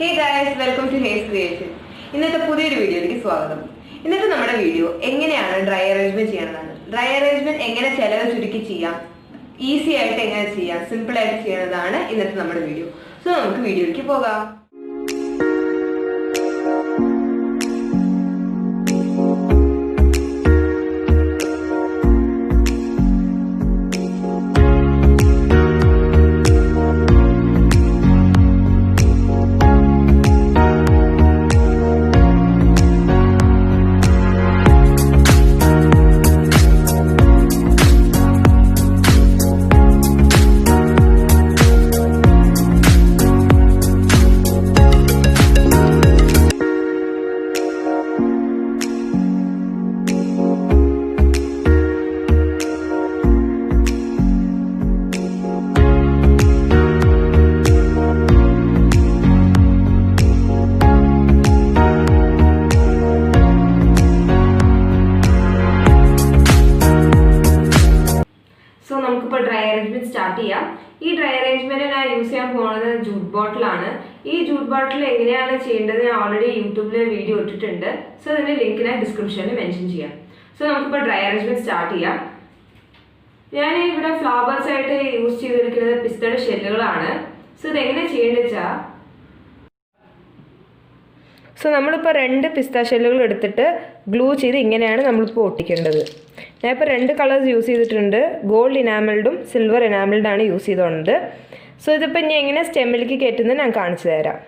Hey guys, welcome to Hayes Creation. ഇന്നത്തെ പുതിയൊരു വീഡിയോയിലേക്ക് സ്വാഗതം. ഇന്നത്തെ നമ്മുടെ വീഡിയോ എങ്ങനെയാണ് ഡ്രൈ അറേഞ്ച്മെന്റ് ചെയ്യുന്നതാണ്. ഡ്രൈ അറേഞ്ച്മെന്റ് എങ്ങനെ ചെലവ് ചുരുക്കി ചെയ്യാം, ഈസി ആയിട്ട് എങ്ങനെ ചെയ്യാം, സിമ്പിൾ ആയിട്ട് ചെയ്യുന്നതാണ് ഇന്നത്തെ നമ്മുടെ വീഡിയോ. സോ നമുക്ക് വീഡിയോയിലേക്ക് പോകാം. നമുക്കിപ്പോൾ ഡ്രൈ അറേഞ്ച്മെന്റ് സ്റ്റാർട്ട് ചെയ്യാം. ഈ ഡ്രൈ അറേഞ്ച്മെന്റ് ഞാൻ യൂസ് ചെയ്യാൻ പോകുന്നത് ജൂട്ട് ബോട്ടിലാണ്. ഈ ജൂട്ട് ബോട്ടിൽ എങ്ങനെയാണ് ചെയ്യേണ്ടത് ഞാൻ ഓൾറെഡി യൂട്യൂബിൽ വീഡിയോ ഇട്ടിട്ടുണ്ട്. സോ അതിന്റെ ലിങ്ക് ഞാൻ ഡിസ്ക്രിപ്ഷനിൽ മെൻഷൻ ചെയ്യാം. സോ നമുക്കിപ്പോൾ ഡ്രൈ അറേഞ്ച്മെന്റ് സ്റ്റാർട്ട് ചെയ്യാം. ഞാൻ ഇവിടെ ഫ്ലവേഴ്സ് ആയിട്ട് യൂസ് ചെയ്തിരിക്കുന്നത് പിസ്റ്റയുടെ ഷെല്ലുകളാണ്. സോ ഇതെങ്ങനെ ചെയ്യേണ്ടത് വെച്ചാൽ നമ്മളിപ്പോൾ 2 പിസ്ത ഷെല്ലുകൾ എടുത്തിട്ട് ഗ്ലൂ ചെയ്ത് ഇങ്ങനെയാണ് നമ്മളിപ്പോൾ ഒട്ടിക്കേണ്ടത്. ഞാനിപ്പോൾ 2 കളേഴ്സ് യൂസ് ചെയ്തിട്ടുണ്ട്. ഗോൾഡ് ഇനാമൽഡും സിൽവർ ഇനാമൽഡാണ് യൂസ് ചെയ്തുകൊണ്ട്. സോ ഇതിപ്പോൾ ഇനി എങ്ങനെ സ്റ്റെമ്മിലേക്ക് കയറ്റുന്നത് ഞാൻ കാണിച്ചു തരാം.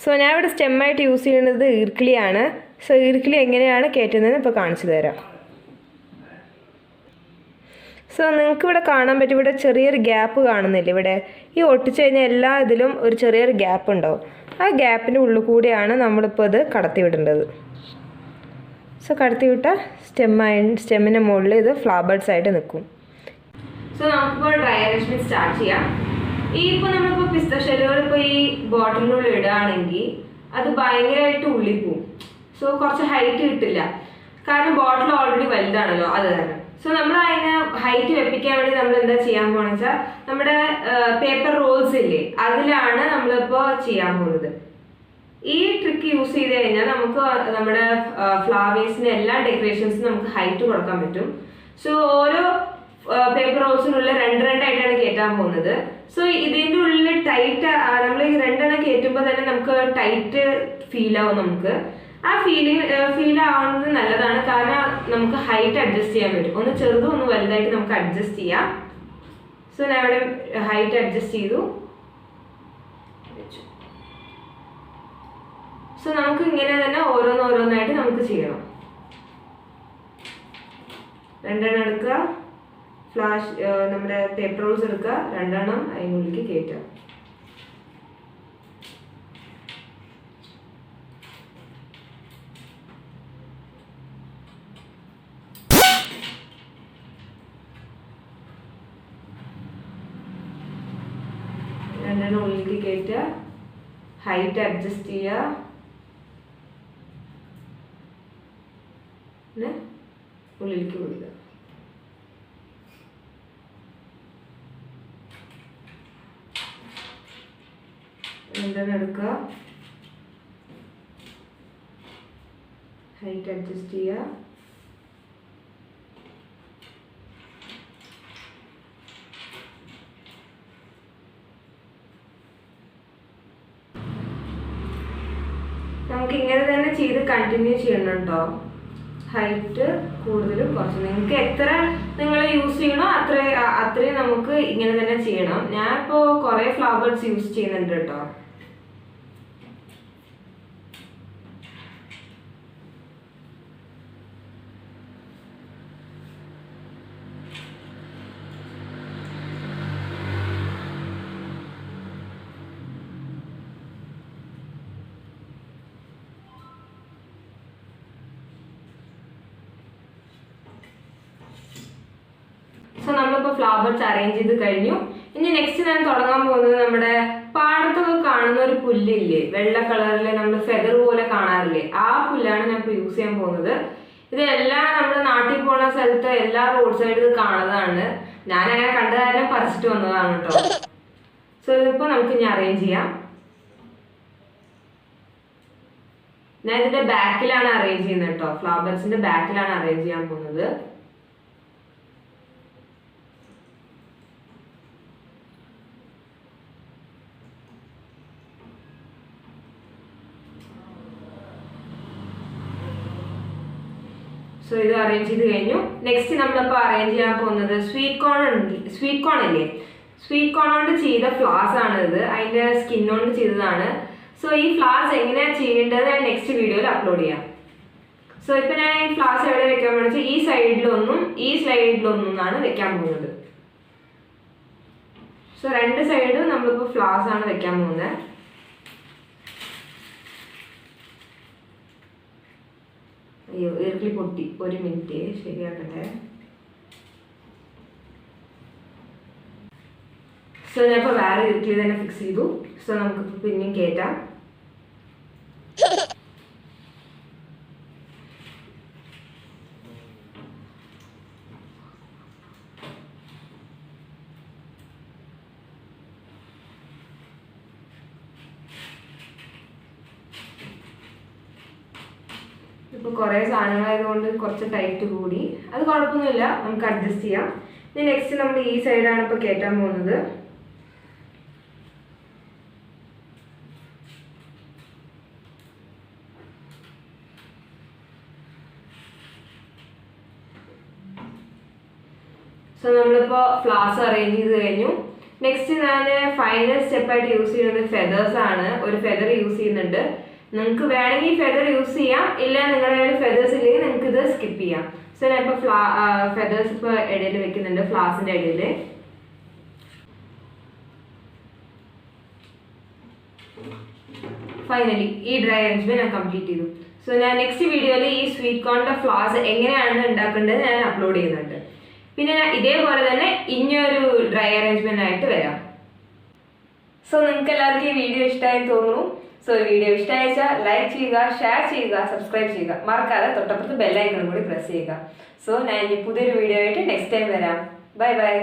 സോ ഞാൻ ഇവിടെ സ്റ്റെമ്മായിട്ട് യൂസ് ചെയ്യുന്നത് ഈർക്കിളിയാണ്. സോ ഈർക്കിളി എങ്ങനെയാണ് കയറ്റുന്നതെന്ന് ഇപ്പോൾ കാണിച്ചു തരാം. സോ നിങ്ങൾക്ക് ഇവിടെ കാണാൻ പറ്റും, ഇവിടെ ചെറിയൊരു ഗ്യാപ്പ് കാണുന്നില്ല. ഇവിടെ ഈ ഒട്ടിച്ച് കഴിഞ്ഞാൽ എല്ലാ ഇതിലും ഒരു ചെറിയൊരു ഗ്യാപ്പ് ഉണ്ടാവും. ആ ഗ്യാപ്പിൻ്റെ ഉള്ളിൽ കൂടിയാണ് നമ്മളിപ്പോൾ ഇത് കടത്തി വിടേണ്ടത്. സോ കടത്തി വിട്ടാൽ സ്റ്റെമ്മിൻ്റെ മുകളിൽ ഇത് ഫ്ലവേഴ്സ് ആയിട്ട് നിൽക്കും. സോ നമുക്കിപ്പോൾ ഡ്രൈ അറേഞ്ച്മെന്റ് സ്റ്റാർട്ട് ചെയ്യാം. ഈ ഇപ്പോൾ നമ്മളിപ്പോൾ പിസ്ത ഷെല്ലുകൾ ഇപ്പോൾ ഈ ബോട്ടിലിനുള്ളിൽ ഇടുകയാണെങ്കിൽ അത് ഭയങ്കരമായിട്ട് ഉള്ളിൽ പോവും. സോ കുറച്ച് ഹൈറ്റ് കിട്ടില്ല, കാരണം ബോട്ടിൽ ഓൾറെഡി വലുതാണല്ലോ, അത് തന്നെ. സോ നമ്മൾ അതിനെ ഹൈറ്റ് വെപ്പിക്കാൻ വേണ്ടി നമ്മൾ എന്താ ചെയ്യാൻ പോകുന്നത് വെച്ചാൽ നമ്മുടെ പേപ്പർ റോൾസ് ഇല്ലേ, അതിലാണ് നമ്മളിപ്പോൾ ചെയ്യാൻ പോകുന്നത്. ഈ ട്രിക്ക് യൂസ് ചെയ്ത് കഴിഞ്ഞാൽ നമുക്ക് നമ്മുടെ ഫ്ലവേഴ്സിന് എല്ലാ ഡെക്കറേഷൻസും നമുക്ക് ഹൈറ്റ് കൊടുക്കാൻ പറ്റും. സോ ഓരോ പേപ്പർ റോൾസിനുള്ളിൽ 2 ആയിട്ടാണ് കയറ്റാൻ പോകുന്നത്. സോ ഇതിൻ്റെ ഉള്ളിൽ ടൈറ്റ്, നമ്മൾ ഈ 2 കയറ്റുമ്പോൾ തന്നെ നമുക്ക് ടൈറ്റ് ഫീൽ ആവും. നമുക്ക് ആ ഫീൽ ആവുന്നത് നല്ലതാണ്, കാരണം നമുക്ക് ഹൈറ്റ് അഡ്ജസ്റ്റ് ചെയ്യാൻ പറ്റും. ഒന്ന് ചെറുതും ഒന്ന് വലുതായിട്ട് നമുക്ക് അഡ്ജസ്റ്റ് ചെയ്യാം. സോ ഞാൻ ഇവിടെ ഹൈറ്റ് അഡ്ജസ്റ്റ് ചെയ്തു വെച്ചു. സോ നമുക്ക് ഇങ്ങനെ തന്നെ ഓരോന്നായിട്ട് നമുക്ക് ചെയ്യണം. 2 എടുക്കുക, നമ്മുടെ പേപ്പർ റോൾസ് എടുക്കുക, 2 അതിനുള്ളിലേക്ക് കയറ്റുക. ഉള്ളിലേക്ക് കയറ്റുക, ഹൈറ്റ് അഡ്ജസ്റ്റ് ചെയ്യുക, പിന്നെ ഉള്ളിലേക്ക് വിടുക. എടുക്കുക, ഹൈറ്റ് അഡ്ജസ്റ്റ് ചെയ്യുക, നമുക്ക് ഇങ്ങനെ തന്നെ ചെയ്ത് കണ്ടിന്യൂ ചെയ്യണം കേട്ടോ. ഹൈറ്റ് കൂടുതലും കുറച്ച് നിങ്ങൾക്ക് എത്ര നിങ്ങൾ യൂസ് ചെയ്യണോ അത്രയും നമുക്ക് ഇങ്ങനെ തന്നെ ചെയ്യണം. ഞാനിപ്പോൾ കുറേ ഫ്ലവേഴ്സ് യൂസ് ചെയ്യുന്നുണ്ട് കേട്ടോ. സോ നമ്മളിപ്പോൾ ഫ്ലവേഴ്സ് അറേഞ്ച് ചെയ്ത് കഴിഞ്ഞു. ഇനി നെക്സ്റ്റ് ഞാൻ തുടങ്ങാൻ പോകുന്നത് നമ്മുടെ പാടത്തൊക്കെ കാണുന്ന ഒരു പുല്ലില്ലേ, വെള്ള കളറിൽ നമ്മൾ ഫെദർ പോലെ കാണാറില്ലേ, ആ പുല്ലാണ് ഞാൻ ഇപ്പോൾ യൂസ് ചെയ്യാൻ പോകുന്നത്. ഇതെല്ലാം നമ്മുടെ നാട്ടിൽ പോണ സ്ഥലത്ത് എല്ലാ റോഡ് സൈഡിൽ കാണുന്നതാണ്. ഞാൻ അങ്ങനെ കണ്ട കാര്യം പറിച്ചിട്ട് വന്നതാണ് കേട്ടോ. സോ ഇതിപ്പോൾ നമുക്ക് ഇനി അറേഞ്ച് ചെയ്യാം. ഞാൻ ഇതിന്റെ ബാക്കിലാണ് അറേഞ്ച് ചെയ്യുന്നത് കേട്ടോ. ഫ്ലവർ ബഡ്സിന്റെ ബാക്കിലാണ് അറേഞ്ച് ചെയ്യാൻ പോകുന്നത്. സോ ഇത് അറേഞ്ച് ചെയ്ത് കഴിഞ്ഞു. നെക്സ്റ്റ് നമ്മളിപ്പോൾ അറേഞ്ച് ചെയ്യാൻ പോകുന്നത് സ്വീറ്റ് കോൺ അല്ലേ, സ്വീറ്റ് കോൺ കൊണ്ട് ചെയ്ത ഫ്ലവേഴ്സ് ആണ് ഇത്. അതിന്റെ സ്കിൻ കൊണ്ട് ചെയ്തതാണ്. സോ ഈ ഫ്ലവേഴ്സ് എങ്ങനെയാണ് ചെയ്യേണ്ടത് ഞാൻ നെക്സ്റ്റ് വീഡിയോയിൽ അപ്ലോഡ് ചെയ്യാം. സോ ഇപ്പൊ ഞാൻ ഈ ഫ്ലവേഴ്സ് എവിടെ വെക്കാൻ പോകുന്നത് വെച്ചാൽ ഈ സൈഡിലൊന്നും ഈ സൈഡിലൊന്നും എന്നാണ് വെക്കാൻ പോകുന്നത്. സോ രണ്ട് സൈഡും നമ്മളിപ്പോൾ ഫ്ലവേഴ്സ് ആണ് വെക്കാൻ പോകുന്നത്. അയ്യോ ഇറക്കി പൊട്ടി, ഒരു മിനിറ്റ് ശരിയാക്കട്ടെ. സോ ഞാനിപ്പോൾ വേറെ ഇറക്കി തന്നെ ഫിക്സ് ചെയ്തു. സോ നമുക്കിപ്പോൾ പിന്നെയും കയറ്റാം. ഇപ്പോൾ കുറേ സാധനങ്ങളായതുകൊണ്ട് കുറച്ച് ടൈറ്റ് കൂടി, അത് കുഴപ്പമൊന്നുമില്ല, നമുക്ക് അഡ്ജസ്റ്റ് ചെയ്യാം. ഇനി നെക്സ്റ്റ് നമ്മൾ ഈ സൈഡാണ് ഇപ്പോൾ കയറ്റാൻ പോകുന്നത്. സോ നമ്മളിപ്പോൾ ഫ്ലവേഴ്സ് അറേഞ്ച് ചെയ്ത് കഴിഞ്ഞു. നെക്സ്റ്റ് ഞാൻ ഫൈനൽ സ്റ്റെപ്പായിട്ട് യൂസ് ചെയ്യുന്നത് ഫെദേഴ്സ് ആണ്. ഒരു ഫെദർ യൂസ് ചെയ്യുന്നുണ്ട്. നിങ്ങൾക്ക് വേണമെങ്കിൽ ഫെദർ യൂസ് ചെയ്യാം, ഇല്ല നിങ്ങളുടെ കയ്യിൽ ഫെദേഴ്സ് ഇല്ലെങ്കിൽ നിങ്ങൾക്ക് ഇത് സ്കിപ്പ് ചെയ്യാം. സോ ഞാൻ ഇപ്പോൾ ഫെദേഴ്സ് ഇപ്പോൾ ഇടയിൽ വെക്കുന്നുണ്ട്, ഫ്ലവേഴ്സിൻ്റെ ഇടയിൽ. ഫൈനലി ഈ ഡ്രൈ അറേഞ്ച്മെന്റ് ഞാൻ കംപ്ലീറ്റ് ചെയ്തു. സോ ഞാൻ നെക്സ്റ്റ് വീഡിയോയിൽ ഈ സ്വീറ്റ് കോണിൻ്റെ ഫ്ലവേഴ്സ് എങ്ങനെയാണ് ഉണ്ടാക്കേണ്ടത് ഞാൻ അപ്ലോഡ് ചെയ്യുന്നുണ്ട്. പിന്നെ ഞാൻ ഇതേപോലെ തന്നെ ഇനിയൊരു ഡ്രൈ അറേഞ്ച്മെന്റ് ആയിട്ട് വരാം. സോ നിങ്ങൾക്ക് എല്ലാവർക്കും ഈ വീഡിയോ ഇഷ്ടമായി തോന്നുന്നു. സോ ഈ വീഡിയോ ഇഷ്ടമായിച്ചാൽ ലൈക്ക് ചെയ്യുക, ഷെയർ ചെയ്യുക, സബ്സ്ക്രൈബ് ചെയ്യുക, മറക്കാതെ തൊട്ടപ്പുറത്ത് ബെല്ലൈക്കണും കൂടി പ്രസ് ചെയ്യുക. സോ ഞാൻ ഇനി പുതിയൊരു വീഡിയോ ആയിട്ട് നെക്സ്റ്റ് ടൈം വരാം. Bye bye.